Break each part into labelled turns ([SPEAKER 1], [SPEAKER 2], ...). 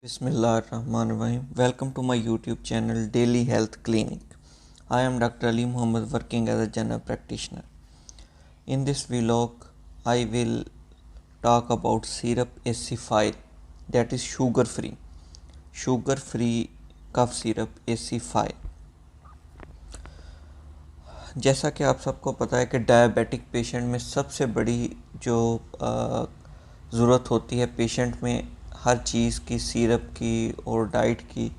[SPEAKER 1] Bismillahirrahmanirrahim. Welcome to my YouTube channel Daily Health Clinic. I am Dr. Ali Muhammad working as a general practitioner. In this vlog, I will talk about syrup Acifile, that is sugar free cough syrup Acifile. जैसा कि आप सबको पता है कि diabetic patient में सबसे बड़ी जो ज़रूरत होती है पेशेंट में हर चीज़ की, सिरप की और डाइट की,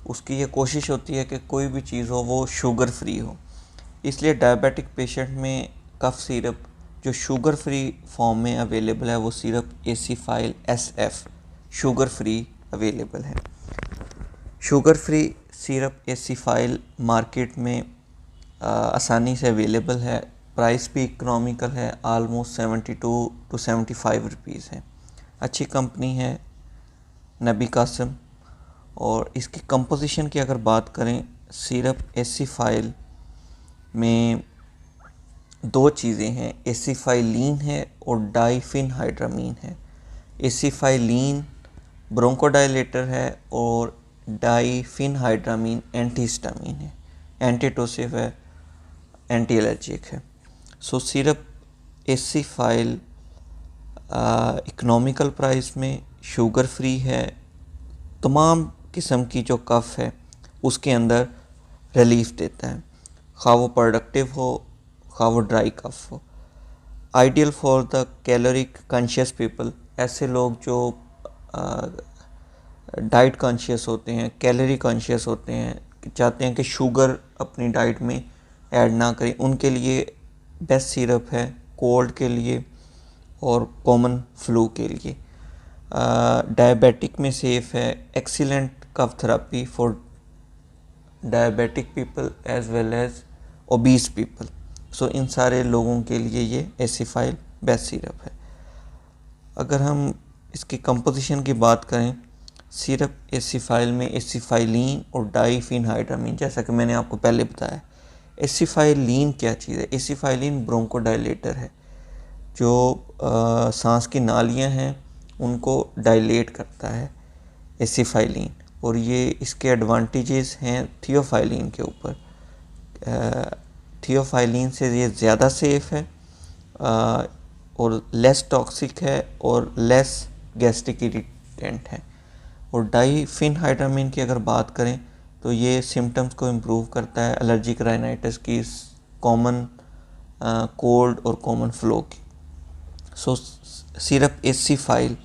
[SPEAKER 1] उसकी ये कोशिश होती है कि कोई भी चीज़ हो वो शुगर फ्री हो। इसलिए डायबिटिक पेशेंट में कफ सिरप जो शुगर फ्री फॉर्म में अवेलेबल है वो syrup acefyl SF sugar free available है। Sugar free syrup acefyl market में आसानी से अवेलेबल है। प्राइस भी इकोनॉमिकल है, आलमोस्ट 72 to 75 रुपीज़ है। अच्छी कंपनी है नबी कासिम। और इसकी कंपोजिशन की अगर बात करें, सिरप एसीफाइल में दो चीज़ें हैं, एसीफाइलिन है और डाइफिनहाइड्रामीन है। एसीफाइलिन ब्रोंकोडायलेटर है और डाइफिनहाइड्रामीन एंटीहिस्टामीन है, एंटीटोसिव है, एंटी एलर्जिक है। सो सिरप एसीफाइल इकोनॉमिकल प्राइस में शुगर फ्री है, तमाम किस्म की जो कफ़ है उसके अंदर रिलीफ देता है, खा वो प्रोडक्टिव हो खा वो ड्राई कफ़ हो। Ideal for the caloric conscious people, ऐसे लोग जो डाइट कॉन्शियस होते हैं, कैलोरी कॉन्शियस होते हैं, चाहते हैं कि शुगर अपनी डाइट में ऐड ना करें, उनके लिए बेस्ट सिरप है कोल्ड के लिए और कॉमन फ्लू के लिए। डायबिटिक में सेफ़ है, excellent cough therapy for diabetic people as well as obese people. So इन सारे लोगों के लिए ये एसीफाइल बेस्ट सिरप है। अगर हम इसकी कंपोजिशन की बात करें, सिरप एसीफाइल में एसीफाइलिन और डाइफिनहाइड्रामीन, जैसा कि मैंने आपको पहले बताया। एसीफाइलिन क्या चीज़ है? एसीफाइलिन ब्रोंकोडायलेटर है, जो सांस की नालियां हैं उनको डायलेट करता है एसीफाइलिन, और ये इसके एडवांटेजेस हैं थियोफाइलिन के ऊपर। थियोफाइलिन से ये ज़्यादा सेफ़ है और लेस टॉक्सिक है और लेस गैस्ट्रिक इरिटेंट है। और डाइफिनहाइड्रामीन की अगर बात करें तो ये सिम्टम्स को इम्प्रूव करता है एलर्जिक राइनाइटिस की, कॉमन कोल्ड और कॉमन फ्लू की। सो सिरप एसीफाइल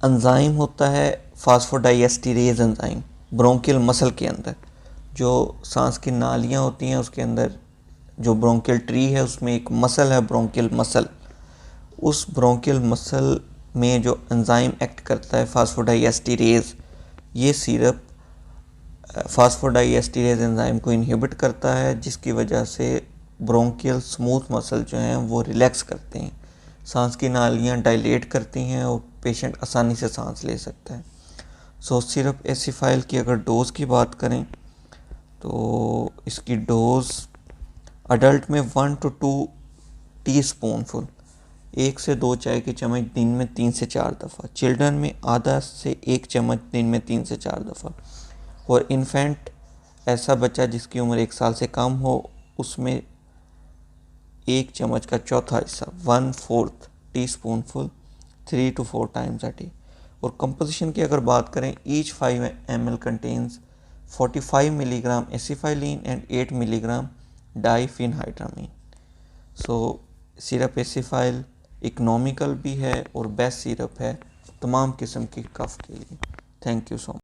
[SPEAKER 1] एंजाइम होता है फास्फोडाइएस्टीरेज एंजाइम ब्रोंकियल मसल के अंदर। जो सांस की नालियाँ होती हैं उसके अंदर जो ब्रोंकियल ट्री है उसमें एक मसल है ब्रोंकियल मसल, उस ब्रोंकियल मसल में जो एंजाइम एक्ट करता है फास्फोडाइएस्टीरेज, ये सिरप फास्फोडाइएस्टीरेज एंजाइम को इनहिबिट करता है, जिसकी वजह से ब्रोंकियल स्मूथ मसल जो हैं वो रिलैक्स करते हैं, सांस की नालियाँ डायलेट करती हैं और पेशेंट आसानी से सांस ले सकता है। सो सिरप एसीफाइल की अगर डोज़ की बात करें तो इसकी डोज़ अडल्ट में 1 to 2 टीस्पूनफुल, 1 से 2 चाय की चम्मच दिन में 3 से 4 दफ़ा। चिल्ड्रन में आधा से 1 चम्मच दिन में 3 से 4 दफ़ा। और इन्फेंट, ऐसा बच्चा जिसकी उम्र 1 साल से कम हो, उसमें 1 चम्मच का चौथा हिस्सा 1/4 teaspoonful 3 to 4 times a day. और कंपोजिशन की अगर बात करें, each 5 ml contains 45 milligram acefylline and 8 milligram diphenhydramine. So syrup acefyl economical भी है और बेस्ट सिरप है तमाम किस्म की कफ के लिए। Thank you so much.